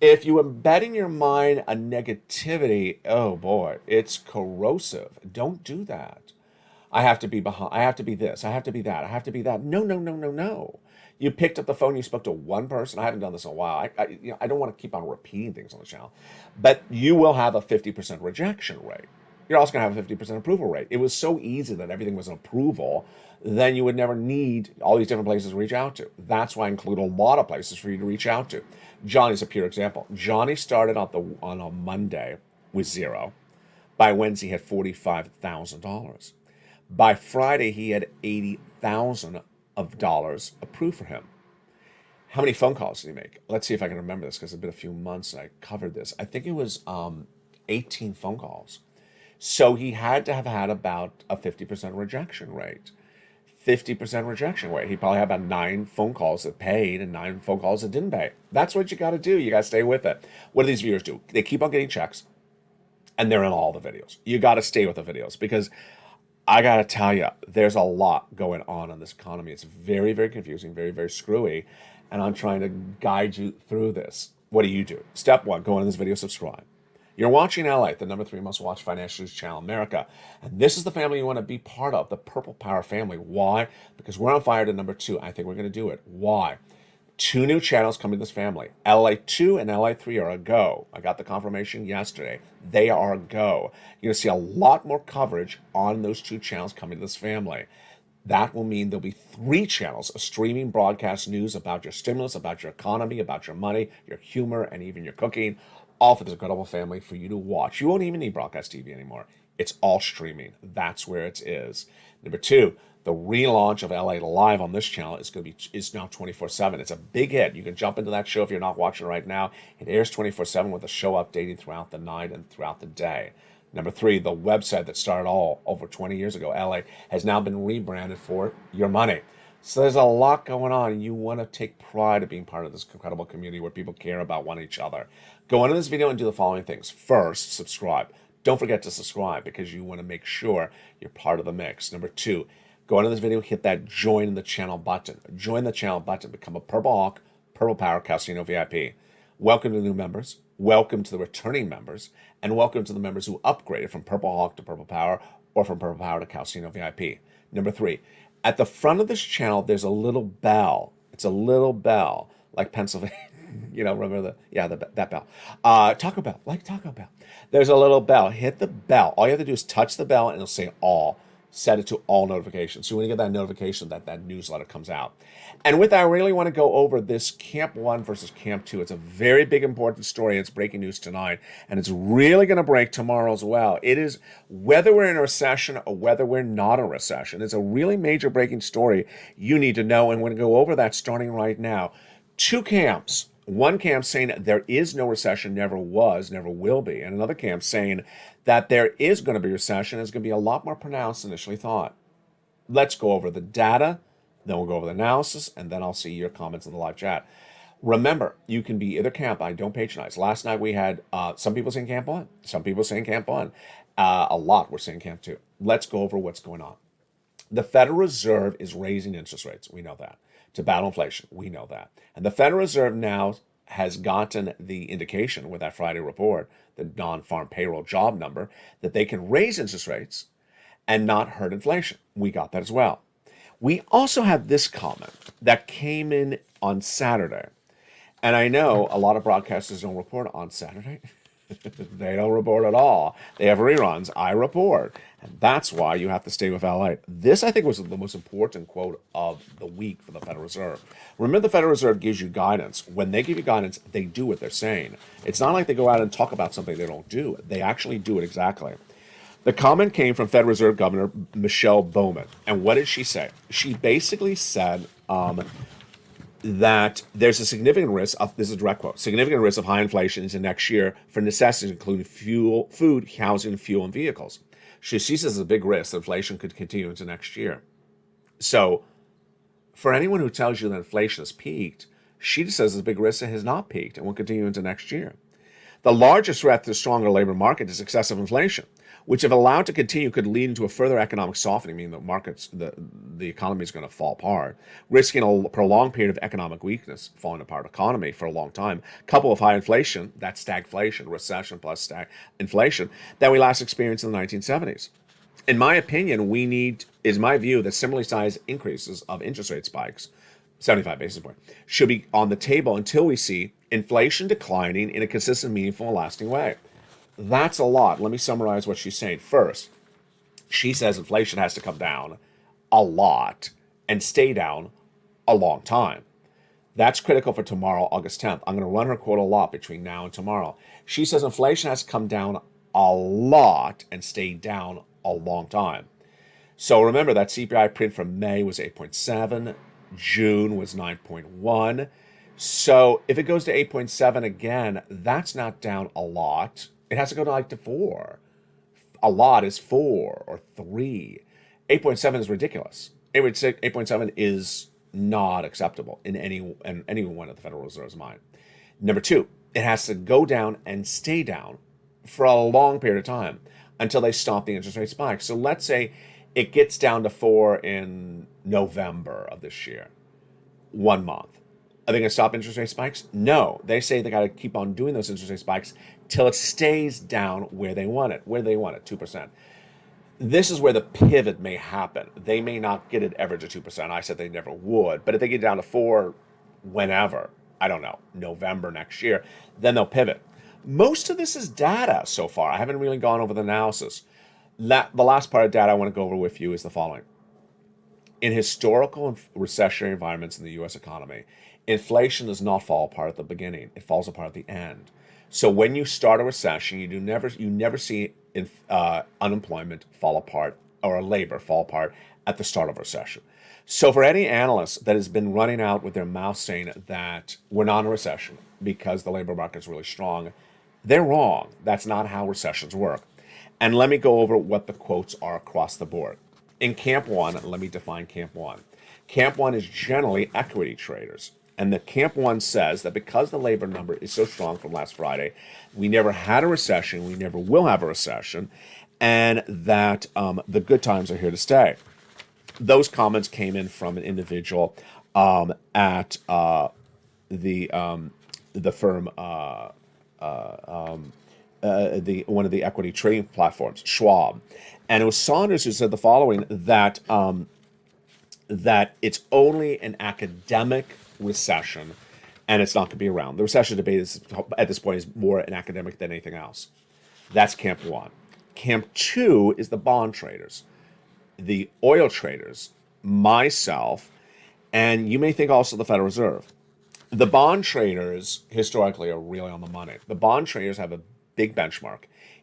If you embed in your mind a negativity, oh boy, it's corrosive. Don't do that. I have to be behind. I have to be this. I have to be that. I have to be that. No, no, no, no, no. You picked up the phone. You spoke to one person. I haven't done this in a while. I don't want to keep on repeating things on the channel, but you will have a 50% rejection rate. You're also going to have a 50% approval rate. It was so easy that everything was an approval, then you would never need all these different places to reach out to. That's why I include a lot of places for you to reach out to. Johnny's a pure example. Johnny started on a Monday with 0. By Wednesday, he had $45,000. By Friday, he had $80,000 approved for him. How many phone calls did he make? Let's see if I can remember this, because it's been a few months and I covered this. I think it was 18 phone calls. So he had to have had about a 50% rejection rate. 50% rejection rate. He probably had about 9 phone calls that paid and 9 phone calls that didn't pay. That's what you got to do. You got to stay with it. What do these viewers do? They keep on getting checks, and they're in all the videos. You got to stay with the videos, because I got to tell you, there's a lot going on in this economy. It's very, very confusing, very, very screwy, and I'm trying to guide you through this. What do? Step 1, go into this video, subscribe. You're watching LALATE, the #3 most watched financial news channel in America. And this is the family you want to be part of, the Purple Power family. Why? Because we're on fire to #2. I think we're going to do it. Why? 2 new channels coming to this family. LA2 and LA3 are a go. I got the confirmation yesterday. They are a go. You're going to see a lot more coverage on those 2 channels coming to this family. That will mean there'll be 3 channels of streaming broadcast news about your stimulus, about your economy, about your money, your humor, and even your cooking. All for this incredible family for you to watch. You won't even need broadcast TV anymore. It's all streaming. That's where it is. Number 2, the relaunch of LA Live on this channel is now 24/7. It's a big hit. You can jump into that show if you're not watching right now. It airs 24/7 with the show updating throughout the night and throughout the day. Number 3, the website that started all over 20 years ago, LA, has now been rebranded for your money. So there's a lot going on, and you want to take pride of being part of this incredible community where people care about one each other. Go into this video and do the following things. First, subscribe. Don't forget to subscribe, because you want to make sure you're part of the mix. Number 2, go into this video, hit that join the channel button. Join the channel button. Become a Purple Hawk, Purple Power Casino VIP. Welcome to the new members. Welcome to the returning members. And welcome to the members who upgraded from Purple Hawk to Purple Power, or from Purple Power to Casino VIP. Number 3, at the front of this channel, there's a little bell. It's a little bell, like Pennsylvania. Remember that bell. Taco Bell, like Taco Bell. There's a little bell. Hit the bell. All you have to do is touch the bell, and it'll say all. Set it to all notifications. So when you get that notification, that newsletter comes out. And with that, I really want to go over this Camp 1 versus Camp 2. It's a very big, important story. It's breaking news tonight, and it's really going to break tomorrow as well. It is, whether we're in a recession or whether we're not in a recession, it's a really major breaking story you need to know, and we're going to go over that starting right now. 2 camps. One camp saying there is no recession, never was, never will be. And another camp saying that there is going to be a recession. It's going to be a lot more pronounced than initially thought. Let's go over the data, then we'll go over the analysis, and then I'll see your comments in the live chat. Remember, you can be either camp. I don't patronize. Last night we had some people saying Camp 1, some people saying Camp 1. A lot were saying Camp 2. Let's go over what's going on. The Federal Reserve is raising interest rates. We know that. To battle inflation. We know that. And the Federal Reserve now has gotten the indication with that Friday report, the non-farm payroll job number, that they can raise interest rates and not hurt inflation. We got that as well. We also have this comment that came in on Saturday. And I know a lot of broadcasters don't report on Saturday. They don't report at all. They have reruns. I report. And that's why you have to stay with LA. This, I think, was the most important quote of the week for the Federal Reserve. Remember, the Federal Reserve gives you guidance. When they give you guidance, they do what they're saying. It's not like they go out and talk about something they don't do. They actually do it exactly. The comment came from Federal Reserve Governor Michelle Bowman. And what did she say? She basically said that there's a significant risk of, this is a direct quote, significant risk of high inflation into next year for necessities including fuel, food, housing, fuel, and vehicles. She says it's a big risk that inflation could continue into next year. So for anyone who tells you that inflation has peaked, she just says it's a big risk that has not peaked and will continue into next year. The largest threat to the stronger labor market is excessive inflation, which, if allowed to continue, could lead into a further economic softening, meaning the economy is going to fall apart, risking a prolonged period of economic weakness, falling apart economy for a long time, coupled with high inflation, that's stagflation, recession plus inflation, that we last experienced in the 1970s. In my opinion, is my view that similarly sized increases of interest rate spikes, 75 basis points, should be on the table until we see inflation declining in a consistent, meaningful, and lasting way. That's a lot. Let me summarize what she's saying. First, she says inflation has to come down a lot and stay down a long time. That's critical for tomorrow, August 10th. I'm going to run her quote a lot between now and tomorrow. She says inflation has to come down a lot and stay down a long time. So remember that CPI print from May was 8.7, June was 9.1. So if it goes to 8.7 again, that's not down a lot. It has to go to 4. A lot is 4 or 3. 8.7 is ridiculous. 8.7 is not acceptable in anyone at the Federal Reserve's mind. Number 2, it has to go down and stay down for a long period of time until they stop the interest rate spike. So let's say it gets down to 4 in November of this year, 1 month. Are they going to stop interest rate spikes? No. They say they got to keep on doing those interest rate spikes till it stays down where they want it, 2%. This is where the pivot may happen. They may not get it ever to 2%. I said they never would. But if they get down to 4 whenever, I don't know, November next year, then they'll pivot. Most of this is data so far. I haven't really gone over the analysis. The last part of data I want to go over with you is the following. In historical and recessionary environments in the U.S. economy, inflation does not fall apart at the beginning. It falls apart at the end. So when you start a recession, you never see unemployment fall apart or labor fall apart at the start of a recession. So for any analyst that has been running out with their mouth saying that we're not in a recession because the labor market is really strong, they're wrong. That's not how recessions work. And let me go over what the quotes are across the board. In Camp 1, let me define Camp 1. Camp 1 is generally equity traders. And the Camp 1 says that because the labor number is so strong from last Friday, we never had a recession, we never will have a recession, and that the good times are here to stay. Those comments came in from an individual at the firm, one of the equity trading platforms, Schwab. And it was Saunders who said the following, that it's only an academic recession and it's not going to be around. The recession debate is, at this point, is more an academic than anything else. That's Camp 1. Camp 2 is the bond traders, the oil traders, myself, and you may think also the Federal Reserve. The bond traders historically are really on the money. The bond traders have a big benchmark.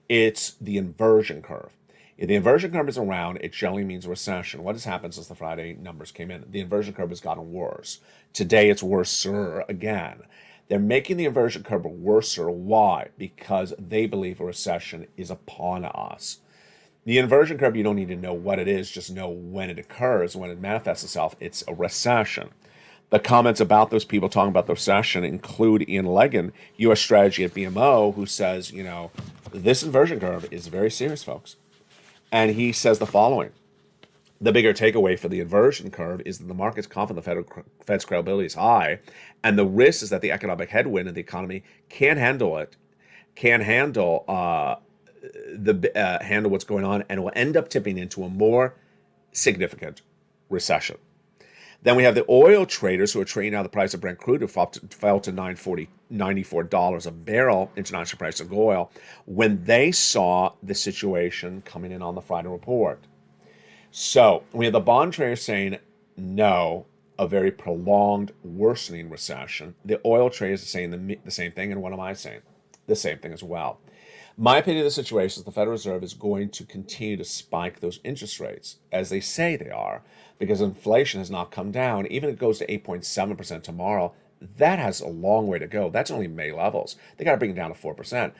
It's the inversion curve. If the inversion curve is around, it generally means a recession. What has happened since the Friday numbers came in? The inversion curve has gotten worse. Today, it's worser again. They're making the inversion curve worser. Why? Because they believe a recession is upon us. The inversion curve, you don't need to know what it is, just know when it occurs, when it manifests itself. It's a recession. The comments about those people talking about the recession include Ian Legan, U.S. strategy at BMO, who says, this inversion curve is very serious, folks. And he says the following. The bigger takeaway for the inversion curve is that the market's confident the Fed's credibility is high, and the risk is that the economic headwind in the economy can't handle what's going on, and will end up tipping into a more significant recession. Then we have the oil traders who are trading out the price of Brent crude, who fell to $94 a barrel, international price of oil, when they saw the situation coming in on the Friday report. So we have the bond traders saying no, a very prolonged, worsening recession. The oil traders are saying the same thing, and what am I saying? The same thing as well. My opinion of the situation is the Federal Reserve is going to continue to spike those interest rates, as they say they are, because inflation has not come down. Even if it goes to 8.7% tomorrow, that has a long way to go. That's only May levels. They got to bring it down to 4%.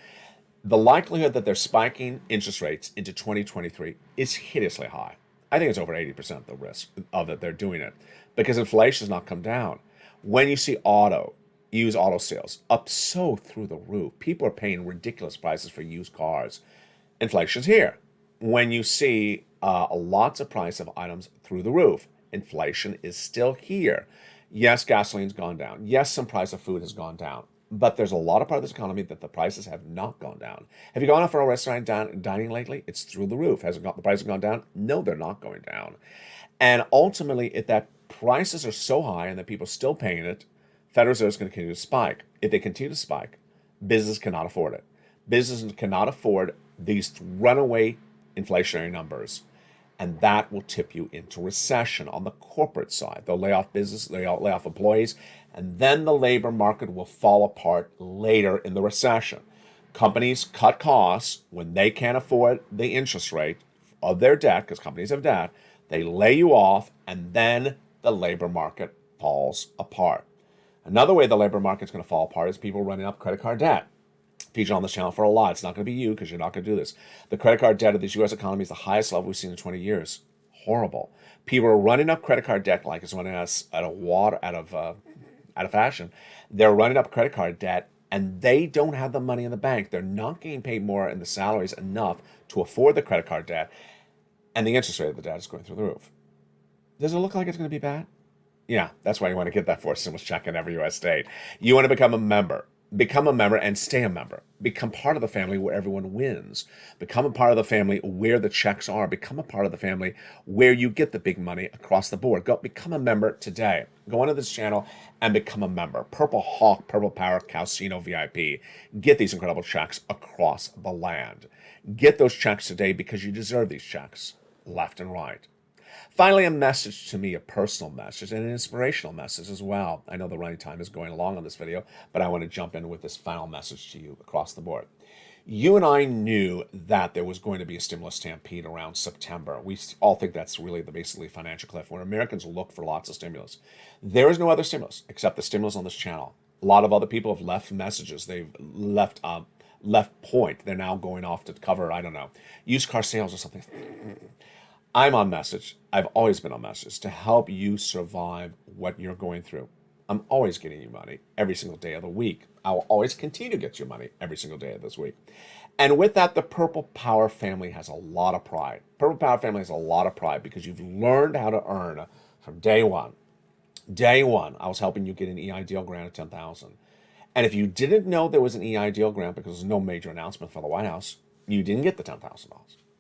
The likelihood that they're spiking interest rates into 2023 is hideously high. I think it's over 80% the risk of that they're doing it, because inflation has not come down. When you see used auto sales up so through the roof, people are paying ridiculous prices for used cars. Inflation's here. When you see lots of price of items through the roof, inflation is still here. Yes, gasoline's gone down. Yes, some price of food has gone down. But there's a lot of part of this economy that the prices have not gone down. Have you gone out for a restaurant dining lately? It's through the roof. Has the prices gone down? No, they're not going down. And ultimately, if that prices are so high and that people are still paying it, Federal Reserve is going to continue to spike. If they continue to spike, business cannot afford it. Businesses cannot afford these runaway inflationary numbers, and that will tip you into recession on the corporate side. They'll lay off business, they'll lay off employees, and then the labor market will fall apart later in the recession. Companies cut costs when they can't afford the interest rate of their debt, because companies have debt. They lay you off, and then the labor market falls apart. Another way the labor market's going to fall apart is people running up credit card debt. Featured on this channel for a lot. It's not going to be you, because you're not going to do this. The credit card debt of this U.S. economy is the highest level we've seen in 20 years. Horrible. People are running up credit card debt like it's running out of fashion. They're running up credit card debt, and they don't have the money in the bank. They're not getting paid more in the salaries enough to afford the credit card debt, and the interest rate of the debt is going through the roof. Does it look like it's going to be bad? Yeah, that's why you want to get that 4 stimulus check in every U.S. state. You want to become a member. Become a member and stay a member. Become part of the family where everyone wins. Become a part of the family where the checks are. Become a part of the family where you get the big money across the board. Go become a member today. Go onto this channel and become a member. Purple Hawk, Purple Power, Calcino VIP. Get these incredible checks across the land. Get those checks today, because you deserve these checks, left and right. Finally, a message to me, a personal message and an inspirational message as well. I know the running time is going along on this video, but I want to jump in with this final message to you across the board. You and I knew that there was going to be a stimulus stampede around September. We all think that's really the basically financial cliff, where Americans look for lots of stimulus. There is no other stimulus except the stimulus on this channel. A lot of other people have left messages. They've left point. They're now going off to cover, I don't know, used car sales or something. I'm on message. I've always been on message to help you survive what you're going through. I'm always getting you money every single day of the week. I will always continue to get you money every single day of this week. And with that, the Purple Power family has a lot of pride. Purple Power family has a lot of pride because you've learned how to earn from day one. Day one, I was helping you get an EIDL grant of $10,000. And if you didn't know there was an EIDL grant because there's no major announcement from the White House, you didn't get the $10,000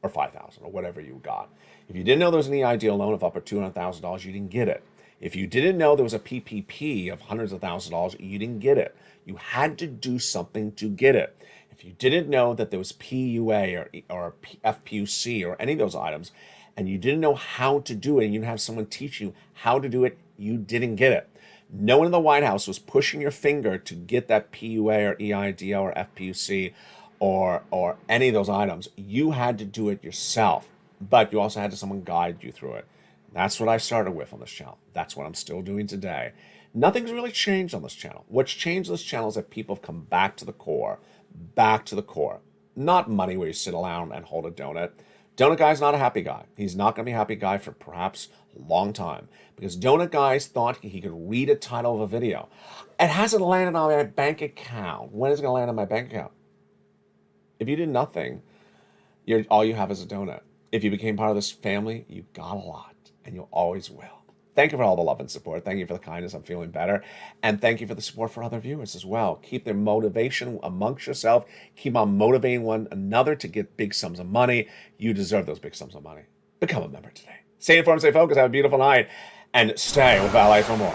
or $5,000 or whatever you got. If you didn't know there was an EIDL loan of up to $200,000, you didn't get it. If you didn't know there was a PPP of hundreds of thousands of dollars, you didn't get it. You had to do something to get it. If you didn't know that there was PUA or FPUC or any of those items, and you didn't know how to do it, and you didn't have someone teach you how to do it, you didn't get it. No one in the White House was pushing your finger to get that PUA or EIDL or FPUC or any of those items. You had to do it yourself, but you also had to someone guide you through it. That's what I started with on this channel. That's what I'm still doing today. Nothing's really changed on this channel. What's changed on this channel is that people have come back to the core. Back to the core. Not money where you sit around and hold a donut. Donut Guy's not a happy guy. He's not going to be a happy guy for perhaps a long time, because Donut Guys thought he could read a title of a video. It hasn't landed on my bank account. When is it going to land on my bank account? If you did nothing, all you have is a donut. If you became part of this family, you got a lot, and you always will. Thank you for all the love and support. Thank you for the kindness. I'm feeling better. And thank you for the support for other viewers as well. Keep their motivation amongst yourself. Keep on motivating one another to get big sums of money. You deserve those big sums of money. Become a member today. Stay informed, stay focused. Have a beautiful night. and stay with LA for more.